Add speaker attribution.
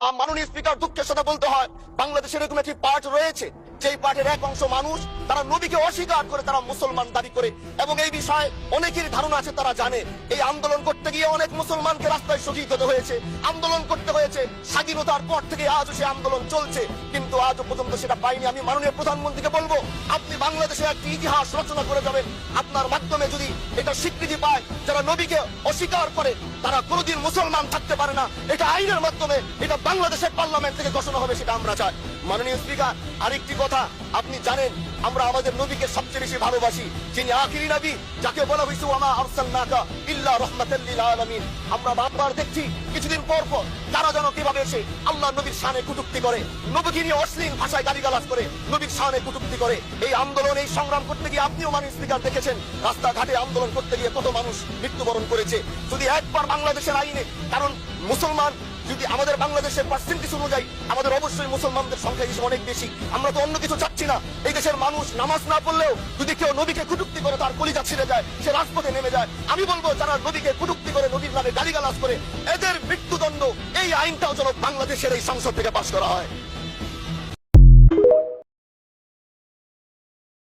Speaker 1: মাননীয় স্পিকার, দুঃখের সাথে বলতে হয় বাংলাদেশের এরকম একটি পার্ট রয়েছে যেই পার্টের এক অংশ মানুষ তারা নবীকে অস্বীকার করে, তারা মুসলমান দাবি করে, এবং এই বিষয়ে অনেকেরই ধারণা আছে, তারা জানে এই আন্দোলন করতে গিয়ে অনেক মুসলমানকে রাস্তায় শহীদ হতে হয়েছে, আন্দোলন করতে হয়েছে। স্বাধীনতার পর থেকে আজও সে আন্দোলন চলছে, কিন্তু আজও পর্যন্ত সেটা পাইনি। আমি মাননীয় প্রধানমন্ত্রীকে বলবো, আপনি বাংলাদেশে একটি ইতিহাস রচনা করে যাবেন। আপনার মাধ্যমে যদি এটা স্বীকৃতি পায়, যারা নবীকে অস্বীকার করে তারা কোনোদিন মুসলমান থাকতে পারে না, এটা আইনের মাধ্যমে, এটা বাংলাদেশের পার্লামেন্ট থেকে ঘোষণা হবে, সেটা আমরা চাই। মাননীয় স্পিকার, আরেকটি কথা, আপনি জানেন আমরা আমাদের নবীকে সবচেয়ে বেশি ভালোবাসি, যিনি আখিরি নবী, যাকে বলা হয়েছে ওয়ামা আরসালনাকা ইল্লা রাহমাতাল লিল আলামিন। আমরা বারবার দেখছি কিছুদিন পর পর তারা যেন কিভাবে এসে আল্লাহ নবীর শানে কটূক্তি করে, নবীকে নিয়ে অশ্লীল ভাষায় গালিগালাজ করে, নবীর শানে কটূক্তি করে। এই আন্দোলন, এই সংগ্রাম করতে গিয়ে আপনিও মাননীয় স্পিকার দেখেছেন রাস্তাঘাটে আন্দোলন করতে গিয়ে কত মানুষ মৃত্যুবরণ করেছে। যদি একবার বাংলাদেশের আইনে, কারণ মুসলমান যদি আমাদের বাংলাদেশের পার্সেন্টেজ অনুযায়ী আমাদের অবশ্যই মুসলমানদের সংখ্যা হিসেবে অনেক বেশি, আমরা তো অন্য কিছু চাচ্ছি না। এই দেশের মানুষ নামাজ না পড়লেও যদি কেউ নবীকে কটূক্তি করে তার কলিজা ছিঁড়ে যায়, সে রাজপথে নেমে যায়। আমি বলবো যারা নবীকে কটূক্তি করে, নবীর নামে গালিগালাজ করে, এদের মৃত্যুদণ্ড, এই আইনটাও যেন বাংলাদেশের এই সংসদ থেকে পাশ করা হয়।